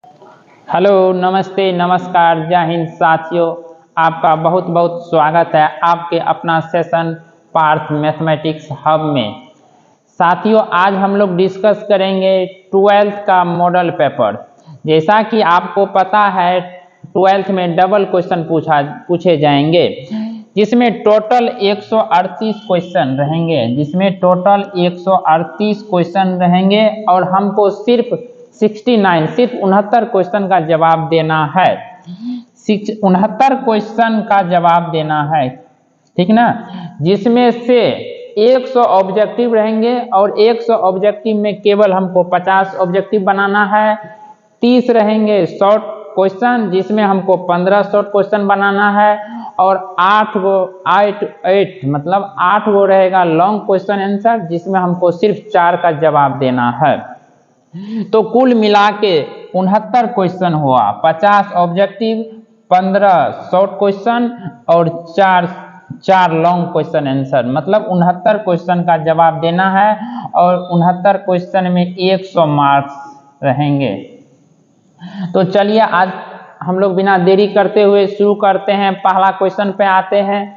Hello, नमस्ते, नमस्कार, जय हिंद साथियों। आपका बहुत बहुत स्वागत है आपके अपना सेशन पार्थ मैथमेटिक्स हब में। साथियों, आज हम लोग डिस्कस करेंगे 12th का मॉडल पेपर। जैसा कि आपको पता है 12th में डबल क्वेश्चन पूछे जाएंगे, जिसमें टोटल 138 क्वेश्चन रहेंगे और हमको सिर्फ 69 क्वेश्चन का जवाब देना है। 69 क्वेश्चन का जवाब देना है, ठीक ना। जिसमें से 100 ऑब्जेक्टिव रहेंगे और 100 ऑब्जेक्टिव में केवल हमको 50 ऑब्जेक्टिव बनाना है। 30 रहेंगे शॉर्ट क्वेश्चन, जिसमें हमको 15 शॉर्ट क्वेश्चन बनाना है और 8 गो रहेगा लॉन्ग क्वेश्चन आंसर, जिसमें हमको सिर्फ 4 का जवाब देना है। तो कुल मिला के 69 क्वेश्चन हुआ। 50 ऑब्जेक्टिव, 15 शॉर्ट क्वेश्चन और 4 लॉन्ग क्वेश्चन आंसर, मतलब 69 क्वेश्चन का जवाब देना है और 69 क्वेश्चन में 100 मार्क्स रहेंगे। तो चलिए आज हम लोग बिना देरी करते हुए शुरू करते हैं। पहला क्वेश्चन पे आते हैं।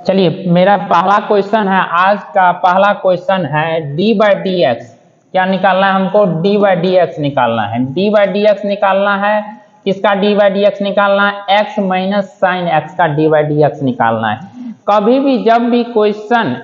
चलिए, मेरा पहला क्वेश्चन है, आज का पहला क्वेश्चन है d/dx। क्या निकालना है हमको? d/dx निकालना है। d/dx निकालना है। किसका d/dx निकालना है? x माइनस साइन x का d/dx निकालना है। कभी भी जब भी क्वेश्चन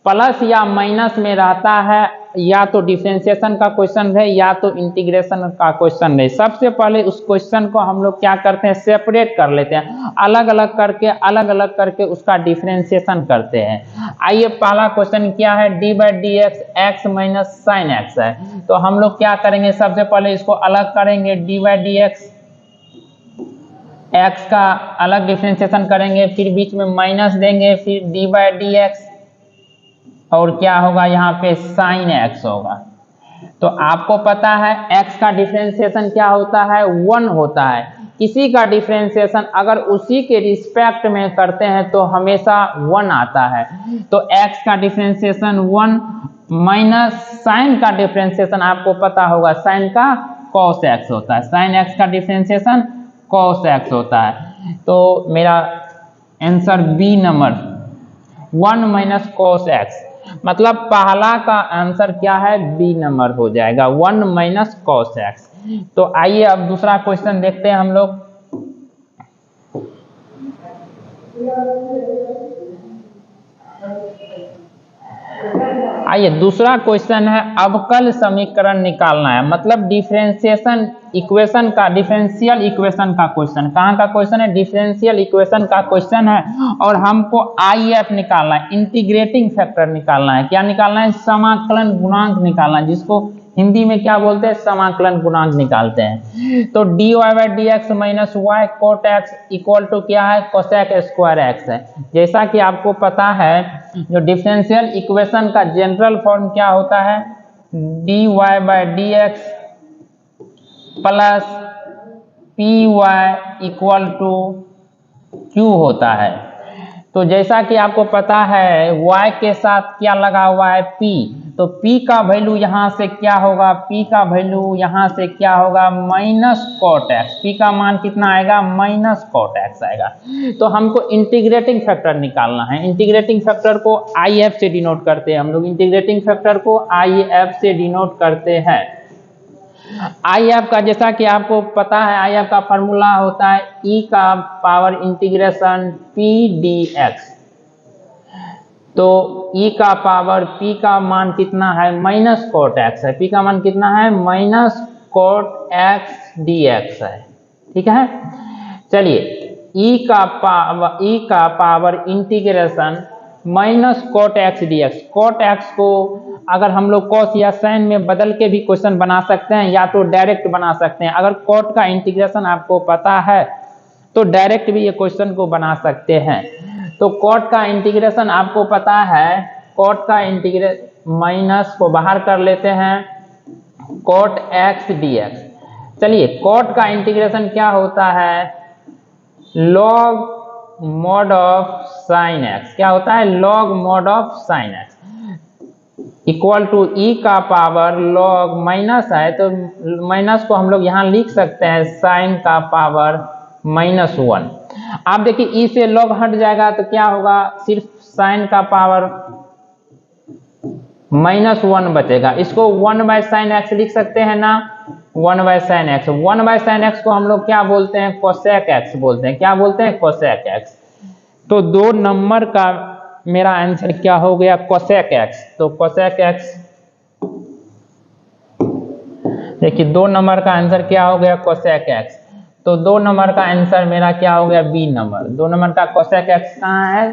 प्लस या माइनस में रहता है, या तो डिफरेंशिएशन का क्वेश्चन रहे या तो इंटीग्रेशन का क्वेश्चन रहे, सबसे पहले उस क्वेश्चन को हम लोग क्या करते हैं? सेपरेट कर लेते हैं, अलग अलग करके उसका डिफरेंशिएशन करते हैं। आइए, पहला क्वेश्चन क्या है? d/dx x minus sign x है। तो हम लोग क्या करेंगे? सबसे पहले इसको अलग करेंगे। d/dx x का अलग डिफरेंशिएशन करेंगे, फिर बीच में माइनस देंगे, फिर d/dx और क्या होगा यहाँ पे? साइन x होगा। तो आपको पता है x का डिफरेंशिएशन क्या होता है? 1 होता है। किसी का डिफरेंशिएशन अगर उसी के रिस्पेक्ट में करते हैं तो हमेशा 1 आता है। तो x का डिफरेंशिएशन 1 माइनस साइन का डिफरेंशिएशन आपको पता होगा, साइन का cos x होता है। साइन x का डिफरेंशिएशन cos x होता है। तो मेरा answer B number 1 minus cos x, मतलब पहला का आंसर क्या है? बी नंबर हो जाएगा, 1 माइनस cos x। तो आइए अब दूसरा क्वेश्चन देखते हैं हम लोग। आइए, दूसरा क्वेश्चन है, अवकल समीकरण निकालना है, मतलब डिफरेंशिएशन इक्वेशन का, डिफरेंशियल इक्वेशन का क्वेश्चन। कहाँ का क्वेश्चन है? डिफरेंशियल इक्वेशन का क्वेश्चन है और हमको IF निकालना है, इंटीग्रेटिंग फैक्टर निकालना है। क्या निकालना है? समाकलन गुणांक निकालना है, जिसको हिंदी में क्या बोलते हैं? समाकलन गुणांक निकालते हैं। तो dy/dx minus y cot x equal to क्या है? cosec स्क्वायर x है। जैसा कि आपको पता है, जो डिफरेंशियल इक्वेशन का जनरल फॉर्म क्या होता है? dy/dx plus py equal to q होता है। तो जैसा कि आपको पता है y के साथ क्या लगा हुआ है? p। तो p का वैल्यू यहाँ से क्या होगा? p का वैल्यू यहाँ से क्या होगा? Minus cot x। p का मान कितना आएगा? माइनस cot x आएगा। तो हमको इंटीग्रेटिंग फैक्टर निकालना है। इंटीग्रेटिंग फैक्टर को IF से डिनोट करते हैं हम लोग। इंटीग्रेटिंग फैक्टर को IF से डिनोट करते हैं। IF का जैसा कि आपको पता है, IF का फॉर्मूला होता है e का पावर इंटीग्रेशन p dx। तो e का पावर p का मान कितना है? माइनस cot x है। p का मान कितना है? माइनस cot x dx है, ठीक है। चलिए, e का power integration minus cot x dx। cot x को अगर हम लोग cos या sin में बदल के भी क्वेश्चन बना सकते हैं, या तो डायरेक्ट बना सकते हैं। अगर cot का इंटीग्रेशन आपको पता है तो डायरेक्ट भी ये क्वेश्चन को बना सकते हैं। तो cot का इंटीग्रेशन आपको पता है, cot का इंटीग्रेशन माइनस को बाहर कर लेते हैं, कॉट एक्स डी एक्स। चलिए कॉट का इंटीग्रेशन क्या होता है, log mod of sine x. क्या होता है, log mod of sine x equal to e का पावर लॉग माइनस है तो माइनस को हम लोग यहाँ लिख सकते हैं साइन का पावर -1। आप देखिए ई से लॉग हट जाएगा तो क्या होगा, सिर्फ साइन का पावर -1 बचेगा। इसको 1/sin x लिख सकते हैं ना, 1/sin x। 1/sin x को हम लोग क्या बोलते हैं, कोसेक x बोलते हैं। क्या बोलते हैं, कोसेक x। तो 2 नंबर का मेरा आंसर क्या हो गया, कोसेक x। तो कोसेक x, देखिए 2 नंबर का आंसर क्या हो गया, कोसेक x। तो 2 नंबर का आंसर मेरा क्या हो गया, बी नंबर। 2 नंबर का कोसेक x कहाँ है,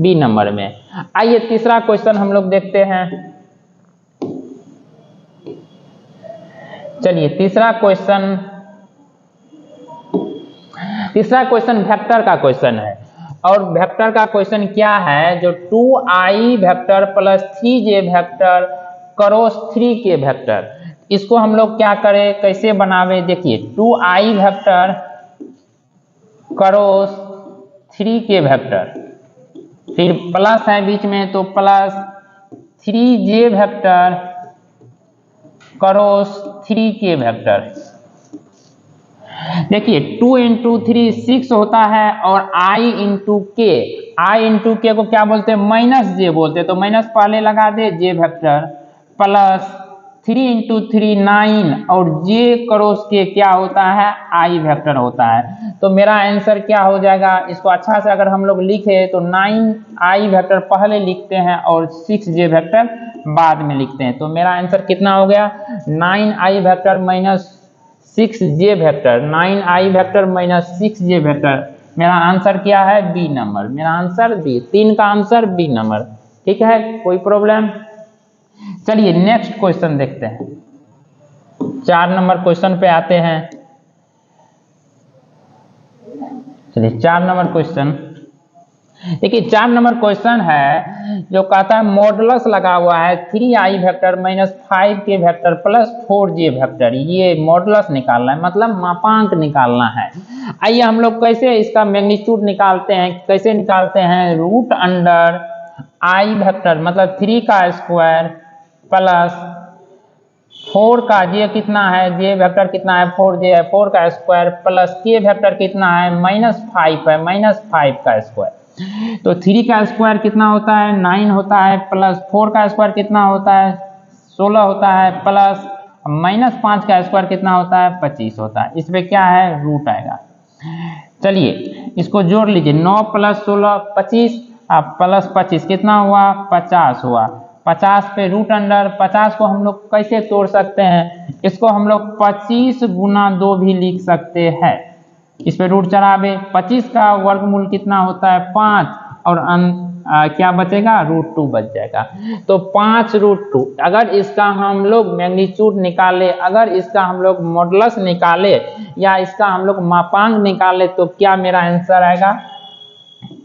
बी नंबर में। आइए तीसरा क्वेश्चन हम लोग देखते हैं। चलिए तीसरा क्वेश्चन वेक्टर का क्वेश्चन है। और वेक्टर का क्वेश्चन क्या है, जो 2i vector plus 3j vector cross 3k vector, इसको हम लोग क्या करें, कैसे बनावे। देखिए 2i vector cross 3k vector, फिर प्लस है बीच में तो plus 3j vector cross 3k vector. देखिए 2 × 3 6 होता है और i × k को क्या बोलते हैं, -j बोलते हैं। तो माइनस पहले लगा दे, j वेक्टर प्लस 3 × 3 9 और j क्रॉस k क्या होता है, i वेक्टर होता है। तो मेरा आंसर क्या हो जाएगा, इसको अच्छा से अगर हम लोग लिखे तो 9i वेक्टर पहले लिखते हैं और 6j वेक्टर बाद में लिखते हैं। तो मेरा आंसर कितना हो गया, 9i vector minus 6j vector, 9i vector minus 6j vector. मेरा आंसर क्या है, बी नंबर। मेरा आंसर बी, 3 का आंसर बी नंबर। ठीक है, कोई प्रॉब्लम। चलिए नेक्स्ट क्वेश्चन देखते हैं। 4 नंबर क्वेश्चन पे आते हैं। चलिए 4 नंबर क्वेश्चन देखिए, 4 नंबर क्वेश्चन है जो कहता है मॉडुलस लगा हुआ है 3i vector minus 5k vector plus 4j vector. ये मॉडुलस निकालना है, मतलब मापांक निकालना है। आइए हम लोग कैसे इसका मैग्नीट्यूड निकालते हैं, कैसे निकालते हैं, रूट अंडर i वेक्टर मतलब 3 का स्क्वायर प्लस 4 का j कितना है, j वेक्टर कितना है, 4j है, 4 का स्क्वायर प्लस k वेक्टर कितना है, -5 है, -5 का स्क्वायर। तो 3 का स्क्वायर कितना होता है, 9 होता है, प्लस 4 का स्क्वायर कितना होता है, 16 होता है, प्लस -5 का स्क्वायर कितना होता है, 25 होता है। इसमें क्या है, रूट आएगा। चलिए इसको जोड़ लीजिए, 9 + 16 25 प्लस 25 कितना हुआ, 50 हुआ। 50 पे रूट अंडर 50 को हम लोग कैसे तोड़ सकते हैं, इसको हम लोग 25 × 2 भी लिख सकते हैं। इस पे रूट चढ़ावे, 25 का वर्गमूल कितना होता है, 5 और क्या बचेगा, √2 बच जाएगा। तो 5√2। अगर इसका हम लोग मैग्नीट्यूड निकाले, अगर इसका हम लोग मॉडुलस निकाले या इसका हम लोग मापांक निकाले तो क्या मेरा आंसर आएगा,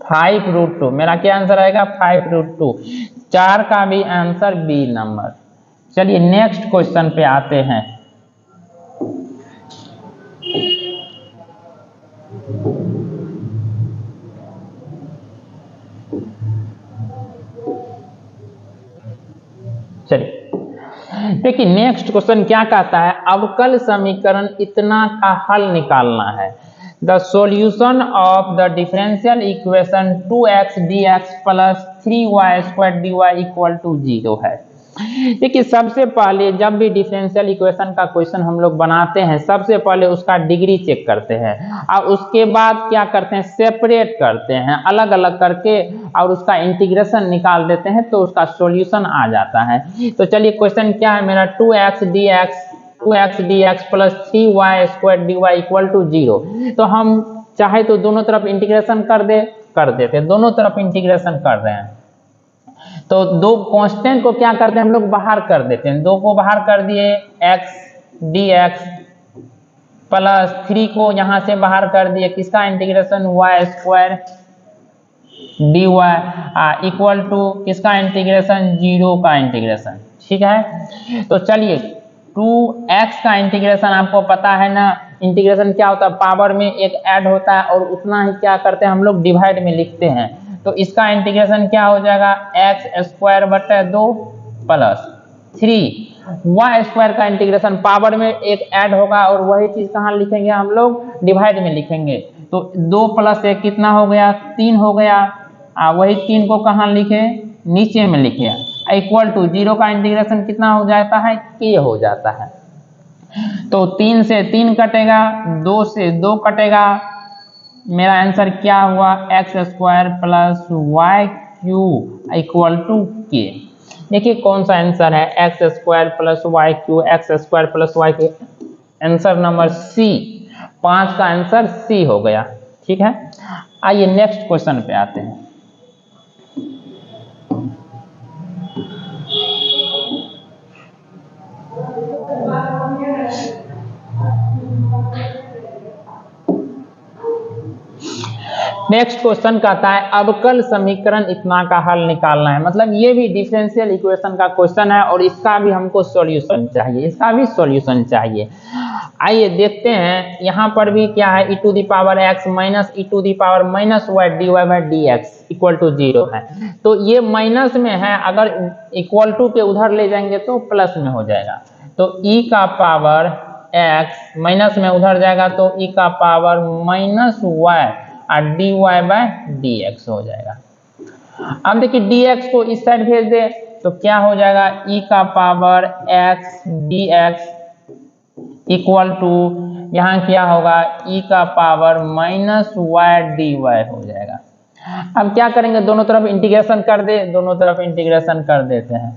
5√2। मेरा क्या आंसर आएगा, 5√2। 4 का भी आंसर बी नंबर। चलिए नेक्स्ट क्वेश्चन पे आते हैं। चलिए देखिए नेक्स्ट क्वेश्चन क्या कहता है, अवकल समीकरण इतना का हल निकालना है। The solution of the differential equation 2x dx plus 3y² dy equal to 0 है। देखिए सबसे पहले जब भी डिफरेंशियल इक्वेशन का क्वेश्चन हम लोग बनाते हैं, सबसे पहले उसका डिग्री चेक करते हैं और उसके बाद क्या करते हैं, सेपरेट करते हैं अलग अलग करके और उसका इंटीग्रेशन निकाल देते हैं तो उसका सॉल्यूशन आ जाता है। तो चलिए क्वेश्चन क्या है मेरा, 2x dx plus 3y² dy equal to 0। तो हम चाहे तो दोनों तरफ इंटीग्रेशन कर देते, दोनों तरफ इंटीग्रेशन कर रहे हैं तो 2 कांस्टेंट को क्या करते हैं हम लोग, बाहर कर देते हैं। 2 को बाहर कर दिए, x dx प्लस 3 को यहां से बाहर कर दिए, किसका इंटीग्रेशन, y² dy इक्वल टू किसका इंटीग्रेशन, 0 का इंटीग्रेशन। ठीक है, तो चलिए 2x का इंटीग्रेशन आपको पता है ना, इंटीग्रेशन क्या होता है, पावर में एक ऐड होता है और उतना ही क्या करते हैं हम लोग डिवाइड में लिखते हैं। तो इसका इंटीग्रेशन क्या हो जाएगा, x²/2 प्लस 3y² का इंटीग्रेशन पावर में एक ऐड होगा और वही चीज कहाँ लिखेंगे हम लोग, डिवाइड में लिखेंगे। तो 2 + 1 कितना हो गया, 3 हो गया। वही 3 को कहाँ लिखे, नीचे में लिखे, इक्वल टू 0 का इंटीग्रेशन कितना हो जाता है, k हो जाता है। तो 3 से 3 कटेगा, 2 से 2 कटेगा, मेरा आंसर क्या हुआ, x² + y³ = k। देखिए कौन सा आंसर है, x² + y³, x² + y³ answer number सी, 5 का आंसर सी हो गया। ठीक है, आइए नेक्स्ट क्वेश्चन पे आते हैं। नेक्स्ट क्वेश्चन कहता है अवकल समीकरण इतना का हल निकालना है। मतलब ये भी डिफरेंशियल इक्वेशन का क्वेश्चन है और इसका भी हमको सॉल्यूशन चाहिए, इसका भी सॉल्यूशन चाहिए। आइए देखते हैं, यहाँ पर भी क्या है, e⁻x - e⁻y dy/dx = 0 है। तो ये माइनस में है, अगर इक्वल टू के उधर ले जाएंगे तो प्लस में हो जाएगा। तो e⁻x माइनस में उधर जाएगा तो e⁻−y और dy/dx हो जाएगा। अब देखिए dx को इस साइड भेज दे तो क्या हो जाएगा, e⁻x dx = यहाँ क्या होगा, e⁻−y dy हो जाएगा। अब क्या करेंगे, दोनों तरफ इंटीग्रेशन कर दे, दोनों तरफ इंटीग्रेशन कर देते हैं।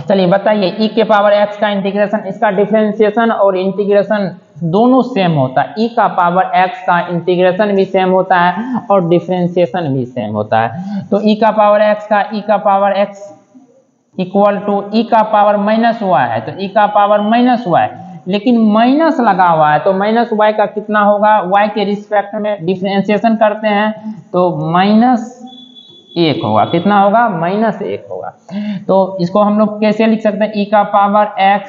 चलिए बताइए, e⁻x का इंटीग्रेशन, इसका डिफरेंशिएशन और इंटीग्रेशन दोनों सेम होता है। e⁻x का इंटीग्रेशन भी सेम होता है और डिफरेंशिएशन भी सेम होता है। तो e⁻x का e⁻x = e⁻−y है, तो e⁻−y, लेकिन माइनस लगा हुआ है तो -y का कितना होगा, y के रिस्पेक्ट में डिफरेंशिएशन करते हैं तो -1 होगा। कितना होगा, -1 होगा। तो इसको हम लोग कैसे लिख सकते हैं, e⁻x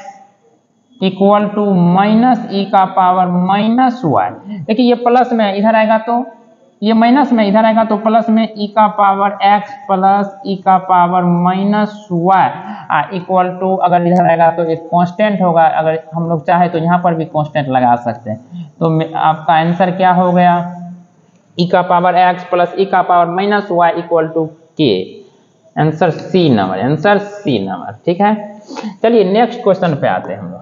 = -e⁻−y। देखिए ये प्लस में इधर आएगा तो ये माइनस में इधर आएगा तो प्लस में e⁻x + e⁻−y = अगर इधर आएगा तो एक कांस्टेंट होगा, अगर हम लोग चाहे तो यहाँ पर भी कांस्टेंट लगा सकते हैं। तो आपका आंसर क्या हो गया, e⁻x + e⁻−y = k। Answer C number, answer C number. ठीक है, चलिए नेक्स्ट क्वेश्चन पे आते हैं हम लोग।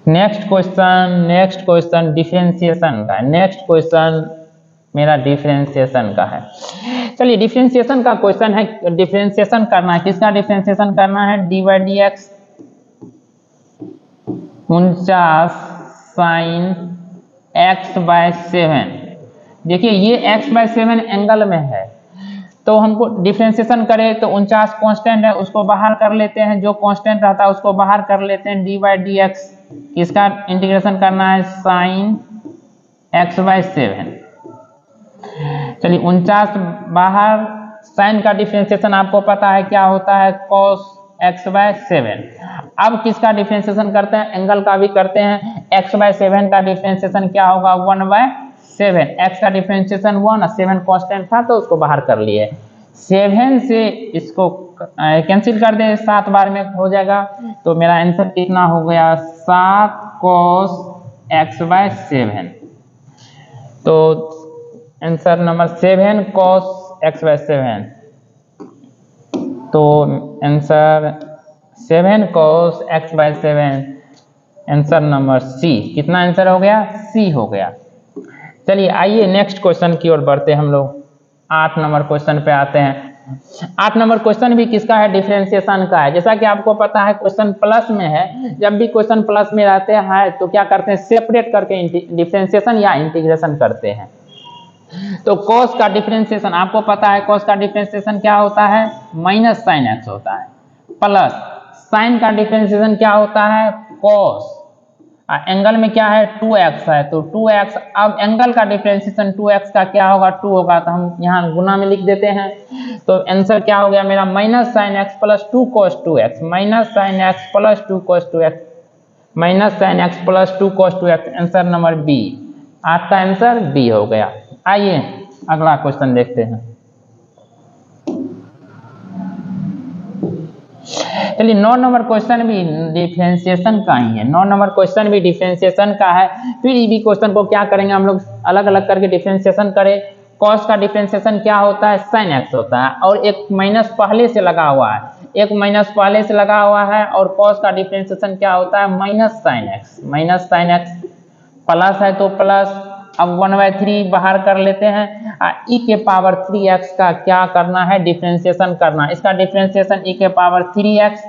नेक्स्ट क्वेश्चन डिफरेंशिएशन का है। नेक्स्ट क्वेश्चन मेरा डिफरेंशिएशन का है। चलिए डिफरेंशिएशन का क्वेश्चन है, डिफरेंशिएशन करना है, किसका डिफरेंशिएशन करना है, dy/dx 49 sin x/7। देखिए ये x/7 एंगल में है, तो हमको डिफरेंशिएशन करें तो 49 कांस्टेंट है, उसको बाहर कर लेते हैं, जो कांस्टेंट रहता है उसको बाहर कर लेते हैं। dy/dx इसका इंटीग्रेशन करना है sin x/7। चलिए 49 बाहर, साइन का डिफरेंशिएशन आपको पता है क्या होता है, cos x/7। अब किसका डिफरेंशिएशन करते हैं, एंगल का भी करते हैं। x/7 का डिफरेंशिएशन क्या होगा, 1/7। x का डिफरेंशिएशन 1 और 7 कांस्टेंट था तो उसको बाहर कर लिए। 7 से इसको कैंसिल कर दे, 7 बार में हो जाएगा। तो मेरा आंसर कितना हो गया, 7 cos x/7। तो आंसर नंबर 7 cos x/7। तो answer 7 cos x/7, answer number C. कितना आंसर हो गया, सी हो गया। चलिए आइए नेक्स्ट क्वेश्चन की ओर बढ़ते हैं हम लोग। 8 नंबर क्वेश्चन पे आते हैं। 8 नंबर क्वेश्चन भी किसका है, डिफरेंशिएशन का है। जैसा कि आपको पता है क्वेश्चन प्लस में है, जब भी क्वेश्चन प्लस में रहते हैं तो क्या करते हैं, सेपरेट करके डिफरेंशिएशन या इंटीग्रेशन करते हैं। तो cos का डिफरेंशिएशन आपको पता है, cos का डिफरेंशिएशन क्या होता है, -sin x होता है, प्लस sin का डिफरेंशिएशन क्या होता है, cos। एंगल में क्या है 2x है, तो 2x, अब एंगल का डिफरेंशिएशन 2x का क्या होगा 2 होगा, तो हम यहाँ गुना में लिख देते हैं। तो आंसर क्या हो गया मेरा minus sine X plus 2 cos 2x, minus sine X plus 2 cos 2x, minus sine X plus 2 cos 2x, answer number B. आपका आंसर बी हो गया। आइए अगला क्वेश्चन देखते हैं। चलिए 9 नंबर क्वेश्चन भी डिफरेंशिएशन का ही है, 9 नंबर क्वेश्चन भी डिफरेंशिएशन का है। फिर ये भी क्वेश्चन को क्या करेंगे हम लोग, अलग अलग करके डिफरेंशिएशन करें। कॉस का डिफरेंशिएशन क्या होता है, साइन एक्स होता है, और एक माइनस पहले से लगा हुआ है, एक माइनस पहले से लगा हुआ है, और कॉस का डिफरेंशिएशन क्या होता है minus sine x, minus sine X, plus है तो प्लस। अब 1/3 बाहर कर लेते हैं, e के पावर 3x का क्या करना है, डिफरेंशिएशन करना। इसका डिफरेंशिएशन e के पावर 3x,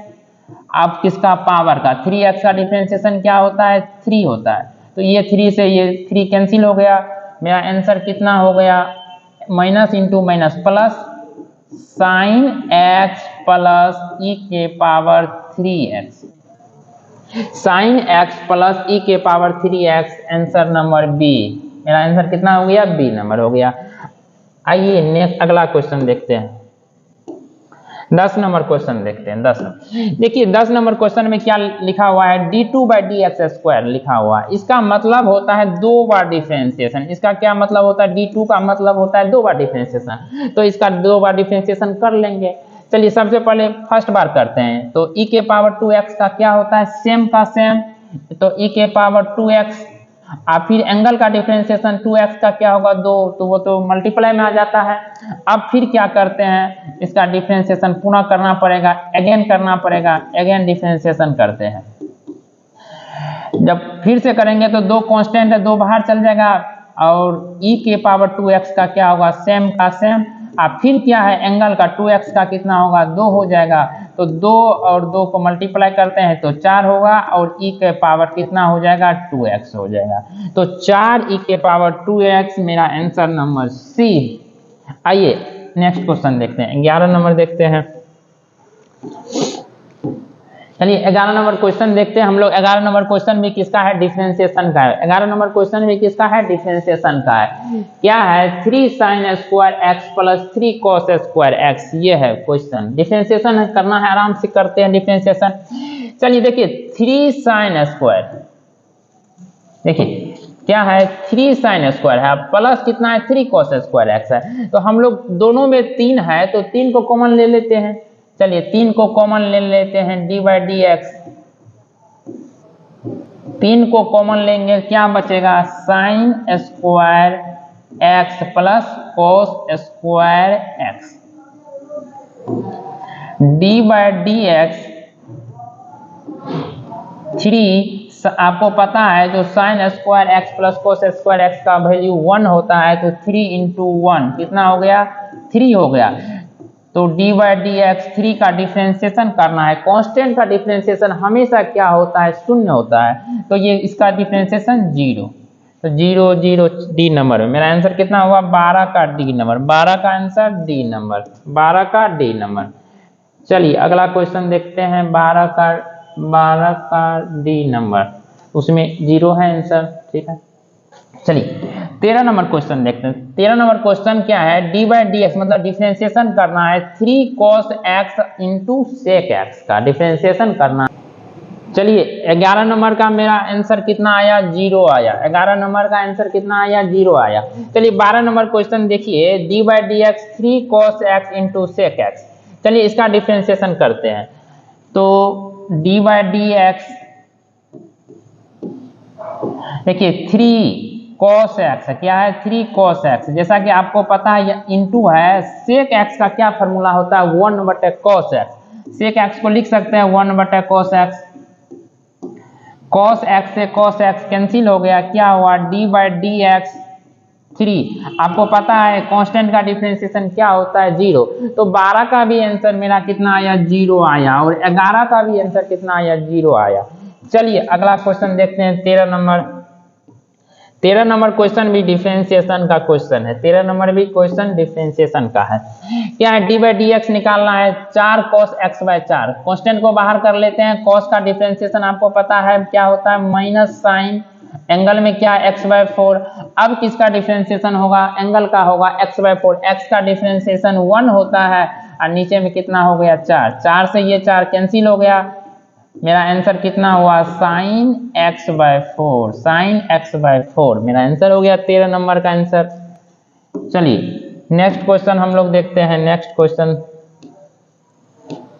अब किसका पावर का 3x का डिफरेंशिएशन क्या होता है 3 होता है, तो ये 3 से ये 3 कैंसिल हो गया। मेरा आंसर कितना हो गया, minus into minus plus sine x plus e के power 3x, sine x plus e के power 3x, answer number B. मेरा आंसर कितना हो गया, बी नंबर हो गया। आइए नेक्स्ट अगला क्वेश्चन देखते हैं। 10 नंबर क्वेश्चन देखते हैं। 10 देखिए 10 नंबर क्वेश्चन में क्या लिखा हुआ है, d2/dx² लिखा हुआ है। इसका मतलब होता है 2 बार डिफरेंशिएशन। इसका क्या मतलब होता है, d2 का मतलब होता है 2 बार डिफरेंशिएशन, तो इसका 2 बार डिफरेंशिएशन कर लेंगे। चलिए सबसे पहले फर्स्ट बार करते हैं, तो e के पावर 2x का क्या होता है, सेम का सेम, तो e के पावर 2x, और फिर एंगल का डिफरेंशिएशन 2x का क्या होगा 2, तो वो तो मल्टीप्लाई में आ जाता है। अब फिर क्या करते हैं, इसका डिफरेंशिएशन पुनः करना पड़ेगा, अगेन करना पड़ेगा, अगेन डिफरेंशिएशन करते हैं। जब फिर से करेंगे तो 2 कांस्टेंट है, 2 बाहर चल जाएगा, और e के पावर 2x का क्या होगा सेम का सेम, और फिर क्या है एंगल का 2x का कितना होगा 2 हो जाएगा, तो 2 और 2 को मल्टीप्लाई करते हैं तो 4 होगा, और e के पावर कितना हो जाएगा 2x हो जाएगा, तो 4 e के पावर 2x, मेरा आंसर नंबर सी। आइए नेक्स्ट क्वेश्चन देखते हैं, 11 नंबर देखते हैं। चलिए 11 नंबर क्वेश्चन देखते हैं हम लोग। 11 नंबर क्वेश्चन भी किसका है, डिफरेंशिएशन का है। 11 नंबर क्वेश्चन भी किसका है, डिफरेंशिएशन का है। क्या है, 3 sin square x plus 3 cos square x, ये है क्वेश्चन। डिफरेंशिएशन करना है, आराम से करते हैं डिफरेंशिएशन। चलिए देखिए 3 sin स्क्वायर, देखिए क्या है 3 sin स्क्वायर है, प्लस कितना है 3 cos स्क्वायर एक्स है, तो हम लोग दोनों में 3 है, तो 3 को कॉमन ले लेते हैं। चलिए 3 को कॉमन ले लेते हैं, d/dx, 3 को कॉमन लेंगे, क्या बचेगा sine square x plus cos square x, d/dx 3, आपको पता है जो sine square x plus cos square x का वैल्यू 1 होता है, तो 3 × 1 कितना हो गया 3 हो गया, तो d/dx 3 का डिफरेंशिएशन करना है। कांस्टेंट का डिफरेंशिएशन हमेशा क्या होता है, शून्य होता है, तो ये इसका डिफरेंशिएशन 0, तो 0 0 डी नंबर में। मेरा आंसर कितना हुआ 12 का डी नंबर, 12 का आंसर डी नंबर, 12 का डी नंबर। चलिए अगला क्वेश्चन देखते हैं, 12 का डी नंबर, उसमें 0 है आंसर, ठीक है। चलिए 13 नंबर क्वेश्चन देखते हैं। 13 नंबर क्वेश्चन क्या है, d/dx मतलब डिफरेंशिएशन करना है 3 cos x × sec x का डिफरेंशिएशन करना है। चलिए 11 नंबर का मेरा आंसर कितना आया 0 आया, 11 नंबर का आंसर कितना आया 0 आया। चलिए 12 नंबर क्वेश्चन देखिए, d/dx 3 cos x × sec x, चलिए इसका डिफरेंशिएशन करते हैं, तो d/dx देखिए 3 cos x, क्या है 3 cos x, जैसा कि आपको पता है इंटू है, sec x का क्या फॉर्मूला होता है 1/cos x, sec x को लिख सकते हैं 1/cos x, cos x से cos x कैंसिल हो गया, क्या हुआ d/dx 3, आपको पता है कांस्टेंट का डिफरेंशिएशन क्या होता है 0, तो 12 का भी आंसर मेरा कितना आया 0 आया, और 11 का भी आंसर कितना आया 0 आया। चलिए अगला क्वेश्चन देखते हैं, 13 नंबर। 13 नंबर क्वेश्चन भी डिफरेंशिएशन का क्वेश्चन है, 13 नंबर भी क्वेश्चन डिफरेंशिएशन का है। क्या है, डी बाई डी एक्स निकालना है, 4 cos x बाय 4। कॉन्स्टेंट को बाहर कर लेते हैं, cos का डिफरेंशिएशन आपको पता है क्या होता है, माइनस साइन एंगल में क्या x बाय 4। अब किसका डिफरेंशिएशन होगा, एंगल का होगा x बाय 4। x का डिफरेंशिएशन 1 होता है और नीचे में कितना हो गया 4, 4 से ये 4 कैंसिल हो गया। मेरा आंसर कितना हुआ, sine x by 4, sine x by 4 मेरा आंसर हो गया 13 नंबर का आंसर। चलिए नेक्स्ट क्वेश्चन हम लोग देखते हैं। नेक्स्ट क्वेश्चन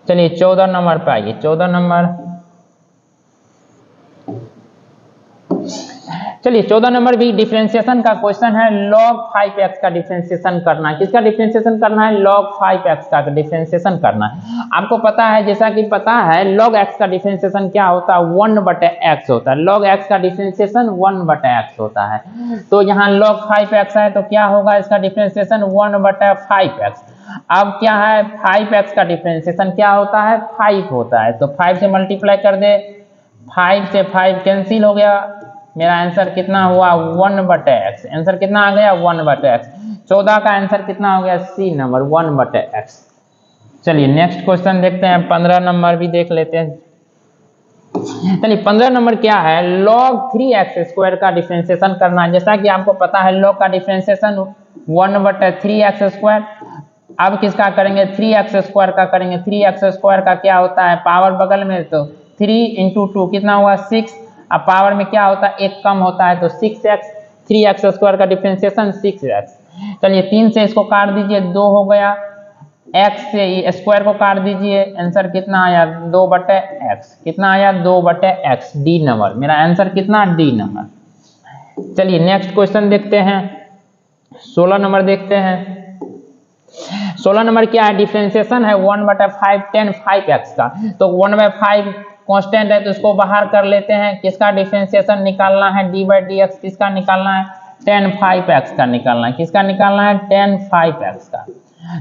चलिए 14 नंबर पे आइए। 14 नंबर, चलिए 14 नंबर भी डिफरेंशिएशन का क्वेश्चन है। log 5x का डिफरेंशिएशन करना है। किसका डिफरेंशिएशन करना है, log 5x का डिफरेंशिएशन करना है। आपको पता है, जैसा कि पता है log x का डिफरेंशिएशन क्या होता है, 1/x होता है। log x का डिफरेंशिएशन 1/x होता है। तो यहाँ log 5x है तो क्या होगा, इसका डिफरेंशिएशन 1/5x। अब क्या है, 5x का डिफरेंशिएशन क्या होता है, 5 होता है। तो 5 से मल्टीप्लाई कर दे, 5 से 5 कैंसिल हो गया। मेरा आंसर कितना हुआ, 1/x। आंसर कितना आ गया, 1/x। 14 का आंसर कितना हो गया, सी नंबर 1/x। चलिए नेक्स्ट क्वेश्चन देखते हैं। 15 नंबर भी देख लेते हैं। चलिए 15 नंबर क्या है, log 3x² का डिफरेंशिएशन करना है। जैसा कि आपको पता है log का डिफरेंशिएशन 1/3x²। अब किसका करेंगे, 3x² का करेंगे। 3x² का क्या होता है, पावर बगल में, तो 3 × 2 कितना हुआ 6। अब पावर में क्या होता है, एक कम होता है तो 6x। 3x² का डिफरेंशिएशन 6x। चलिए 3 से इसको काट दीजिए, 2 हो गया। x से स्क्वायर को काट दीजिए, आंसर कितना आया, 2/x। कितना आया, 2/x। डी नंबर मेरा आंसर कितना, डी नंबर। चलिए नेक्स्ट क्वेश्चन देखते हैं। 16 नंबर देखते हैं। 16 नंबर क्या है, डिफरेंशिएशन है 1/5 tan 5x का। तो 1/5 कांस्टेंट है तो इसको बाहर कर लेते हैं। किसका डिफरेंशिएशन निकालना है, डी बाई डी एक्स। किसका निकालना है, tan 5x का निकालना है। किसका निकालना है, tan 5x का।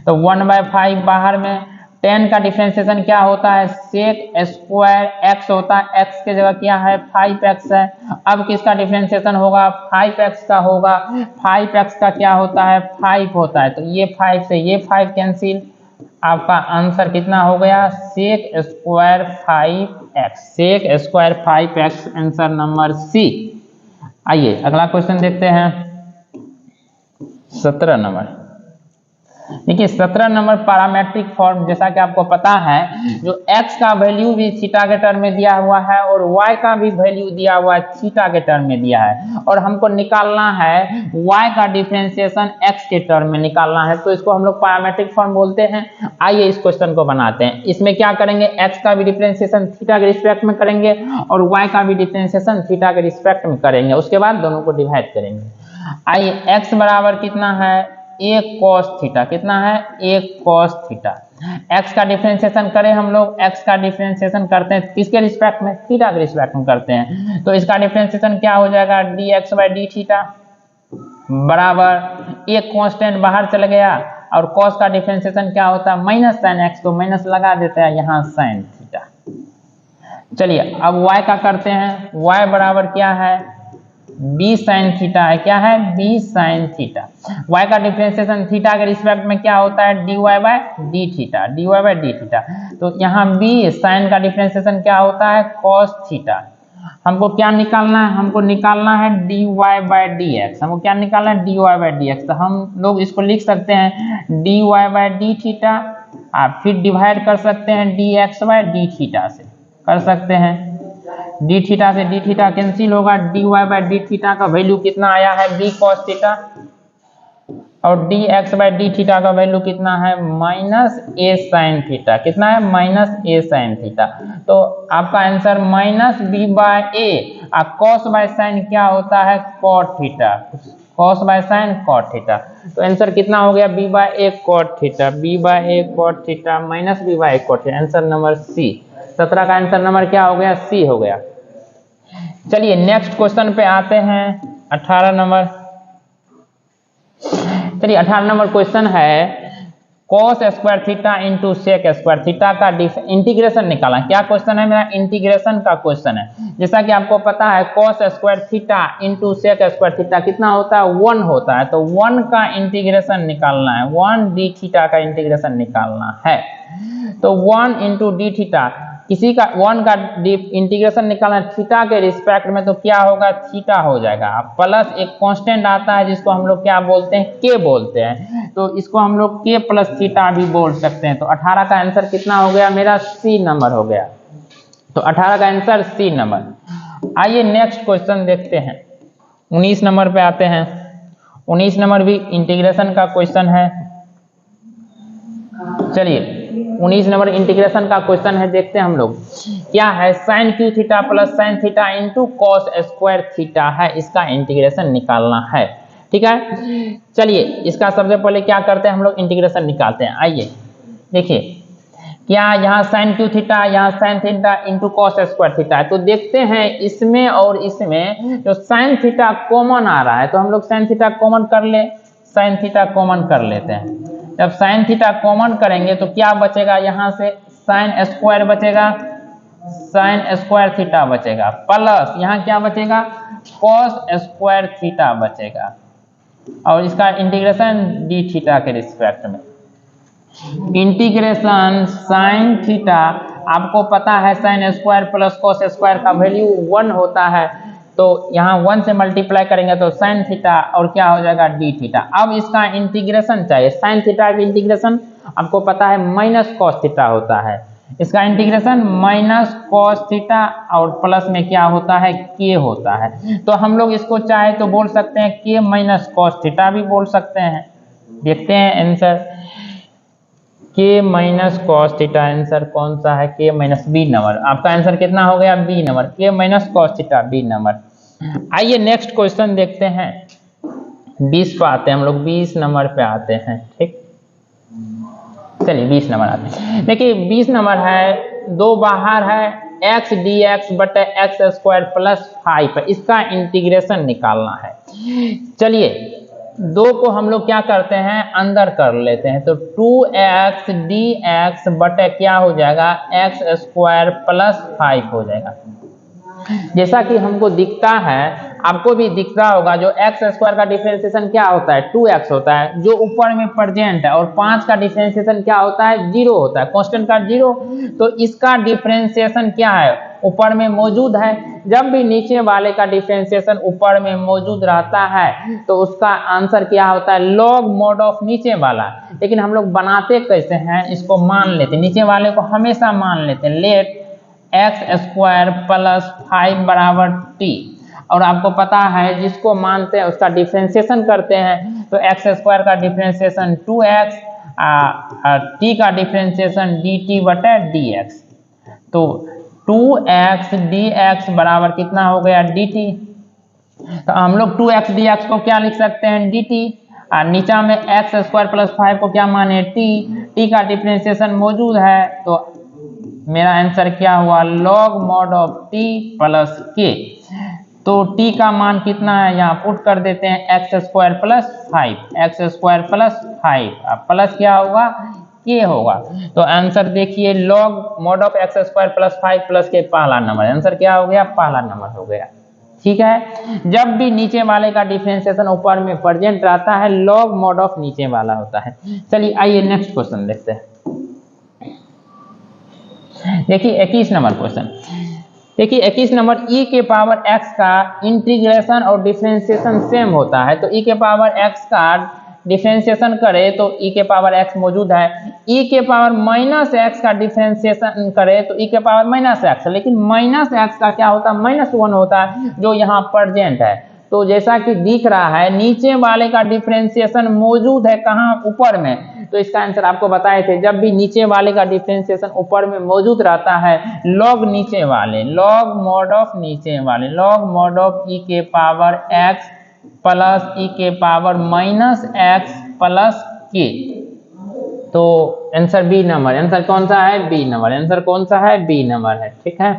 तो 1/5 बाहर में, tan का डिफरेंशिएशन क्या होता है, sec स्क्वायर x होता है। x की जगह क्या है, 5x है। अब किसका डिफरेंशिएशन होगा, 5x का होगा। 5x का क्या होता है, 5 होता है। तो ये 5 से ये 5 कैंसिल। आपका आंसर कितना हो गया, sec square 5x। sec square 5x answer number C. आइए अगला क्वेश्चन देखते हैं। 17 नंबर देखिए। 17 नंबर पैरामेट्रिक फॉर्म, जैसा कि आपको पता है जो x का वैल्यू भी थीटा के टर्म में दिया हुआ है और y का भी वैल्यू दिया हुआ है, थीटा के टर्म में दिया है, और हमको निकालना है y का डिफरेंशिएशन x के टर्म में निकालना है। तो इसको हम लोग पैरामेट्रिक फॉर्म बोलते हैं। आइए इस क्वेश्चन को बनाते हैं। इसमें क्या करेंगे, x का भी डिफरेंशिएशन थीटा के रिस्पेक्ट में करेंगे और y का भी डिफरेंशिएशन थीटा के रिस्पेक्ट में करेंगे। उसके बाद दोनों को डिवाइड करेंगे। आइए x बराबर कितना है, 1 cos थीटा। कितना है, 1 cos थीटा। x का डिफरेंशिएशन करें हम लोग, x का डिफरेंशिएशन करते हैं किसके रिस्पेक्ट में, थीटा के रिस्पेक्ट में करते हैं। तो इसका डिफरेंशिएशन क्या हो जाएगा, dx बाई डी थीटा बराबर, एक कांस्टेंट बाहर चल गया और cos का डिफरेंशिएशन क्या होता है, माइनस साइन x, तो माइनस लगा देते हैं यहाँ साइन थीटा। चलिए अब y का करते हैं। y बराबर क्या है, b साइन थीटा है। क्या है, b साइन थीटा। y का डिफरेंशिएशन थीटा के रिस्पेक्ट में क्या होता है, dy by D theta. dy by D theta. तो यहाँ b साइन का डिफरेंशिएशन क्या होता है, cos थीटा। हमको क्या निकालना है, हमको निकालना है dy बाई dx। हमको क्या निकालना है, dy बाई dx। तो हम लोग इसको लिख सकते हैं dy बाई डी थीटा, आप फिर डिवाइड कर सकते हैं dx बाई डी थीटा से, कर सकते हैं। डी थीटा से डी थीटा कैंसिल होगा। D Y by D theta का वैल्यू कितना आया है, बी कॉस थीटा, और D X by D theta का वैल्यू कितना है, माइनस ए साइन थीटा। कितना है, माइनस ए साइन थीटा। तो आपका answer minus B by A, और कॉस बाई साइन क्या होता है, cot theta. Cos by sine cot theta. तो आंसर कितना हो गया, B by A cot theta. B by A cot theta minus B by A cot theta. Answer number C. 17 का answer number क्या हो गया, सी हो गया। चलिए नेक्स्ट क्वेश्चन पे आते हैं। 18 नंबर। चलिए 18 नंबर क्वेश्चन है, cos square theta into sec square theta का इंटीग्रेशन निकालना। क्या क्वेश्चन है मेरा? इंटीग्रेशन का क्वेश्चन है। जैसा कि आपको पता है cos square theta into sec square theta कितना होता है? 1 होता है। तो 1 का इंटीग्रेशन निकालना है, 1 डी थीटा का इंटीग्रेशन निकालना है। तो 1 इंटू डी थीटा, किसी का 1 का इंटीग्रेशन निकालना थीटा के रिस्पेक्ट में, तो क्या होगा? थीटा हो जाएगा। प्लस एक कांस्टेंट आता है जिसको हम लोग क्या बोलते हैं? के बोलते हैं। तो इसको हम लोग के प्लस थीटा भी बोल सकते हैं। तो 18 का आंसर कितना हो गया मेरा? सी नंबर हो गया। तो 18 का आंसर सी नंबर। आइए नेक्स्ट क्वेश्चन देखते हैं। 19 नंबर पे आते हैं। 19 नंबर भी इंटीग्रेशन का क्वेश्चन है। चलिए 19 नंबर इंटीग्रेशन का क्वेश्चन है, देखते हैं हम लोग क्या है। Sine cube theta plus sine theta into cos square theta है, इसका इंटीग्रेशन निकालना है। ठीक है, चलिए इसका सबसे पहले क्या करते हैं हम लोग? इंटीग्रेशन निकालते हैं। आइए देखिए, क्या यहाँ साइन क्यू थीटा, यहाँ sign theta into cos square theta है। तो देखते हैं इसमें और इसमें जो साइन थीटा कॉमन आ रहा है, तो हम लोग साइन थीटा कॉमन कर ले, साइन थीटा कॉमन कर लेते हैं। जब साइन थीटा कॉमन करेंगे तो क्या बचेगा? यहाँ से साइन स्क्वायर बचेगा, साइन स्क्वायर थीटा बचेगा, प्लस यहाँ क्या बचेगा? कॉस स्क्वायर थीटा बचेगा। और इसका इंटीग्रेशन डी थीटा के रिस्पेक्ट में। इंटीग्रेशन साइन थीटा, आपको पता है sine square plus cos square का वैल्यू 1 होता है। तो यहाँ 1 से मल्टीप्लाई करेंगे तो साइन थीटा और क्या हो जाएगा? D theta. अब इसका इंटीग्रेशन चाहिए। साइन थीटा का इंटीग्रेशन आपको पता है माइनस कॉस थीटा होता है। इसका इंटीग्रेशन माइनस कॉस थीटा और प्लस में क्या होता है? के होता है। तो हम लोग इसको चाहे तो बोल सकते हैं के माइनस कॉस थीटा भी बोल सकते हैं। देखते हैं आंसर, के माइनस कॉस थीटा आंसर कौन सा है? K minus B number. आपका आंसर कितना हो गया? B number, K minus cos theta B number. आइए नेक्स्ट क्वेश्चन देखते हैं। 20 पे आते हैं हम लोग, 20 नंबर पे आते हैं। ठीक, चलिए 20 नंबर आते हैं। देखिए 20 नंबर है, दो बाहर है एक्स डी एक्स बटे एक्स स्क्वायर प्लस 5 है, इसका इंटीग्रेशन निकालना है। चलिए दो को हम लोग क्या करते हैं? अंदर कर लेते हैं। तो 2x dx बटे क्या हो जाएगा? एक्स स्क्वायर प्लस 5 हो जाएगा। जैसा कि हमको दिखता है, आपको भी दिखता होगा, जो एक्स स्क्वायर का डिफरेंशिएशन क्या होता है? 2x होता है, जो ऊपर में प्रेजेंट है। और 5 का डिफरेंशिएशन क्या होता है? 0 होता है, कांस्टेंट का 0। तो इसका डिफरेंशिएशन क्या है? ऊपर में मौजूद है। जब भी नीचे वाले का डिफरेंशिएशन ऊपर में मौजूद रहता है तो उसका आंसर क्या होता है? लॉग मॉड ऑफ नीचे वाला। लेकिन हम लोग बनाते कैसे हैं? इसको मान लेते, नीचे वाले को हमेशा मान लेते हैं। लेट एक्स स्क्वायर प्लस 5 बराबर टी। और आपको पता है जिसको मानते हैं उसका डिफरेंशिएशन करते हैं। तो एक्स स्क्वायर का डिफरेंशिएशन 2x, टी का डिफरेंशिएशन dt बटे dx। तो 2x dx बराबर कितना हो गया? dt। तो हम लोग 2x dx को क्या लिख सकते हैं? dt। नीचा में एक्स स्क्वायर प्लस 5 को क्या माने? t का डिफरेंशिएशन मौजूद है। तो मेरा आंसर क्या हुआ? Log mod of t plus k। तो t का मान कितना है? यहाँ पुट कर देते हैं, x square plus 5, x square plus 5, plus क्या होगा? के होगा। तो आंसर देखिए, log mod of x square plus 5 plus के पहला नंबर। आंसर क्या हो गया? पहला नंबर हो गया। ठीक है, जब भी नीचे वाले का डिफरेंशिएशन ऊपर में प्रेजेंट रहता है, लॉग मॉड ऑफ नीचे वाला होता है। चलिए आइए नेक्स्ट क्वेश्चन देखते हैं। देखिए 21 नंबर क्वेश्चन। देखिए 21 नंबर, e के पावर x का इंटीग्रेशन और डिफरेंशिएशन सेम होता है। तो e के पावर x का डिफरेंशिएशन करे तो e के पावर x मौजूद है। e के पावर माइनस x का डिफरेंशिएशन करे तो e के पावर माइनस x, लेकिन माइनस x का क्या होता है? -1 होता है, जो यहाँ प्रेजेंट है। तो जैसा कि दिख रहा है, नीचे वाले का डिफरेंशिएशन मौजूद है कहाँ? ऊपर में। तो इसका आंसर आपको बताए थे, जब भी नीचे वाले का डिफरेंशिएशन ऊपर में मौजूद रहता है, लॉग नीचे वाले, लॉग मॉड ऑफ नीचे वाले, लॉग मॉड ऑफ e के पावर x प्लस e के power minus x plus k। तो आंसर बी नंबर। आंसर कौन सा है? B number. आंसर कौन सा है? बी नंबर है। ठीक है।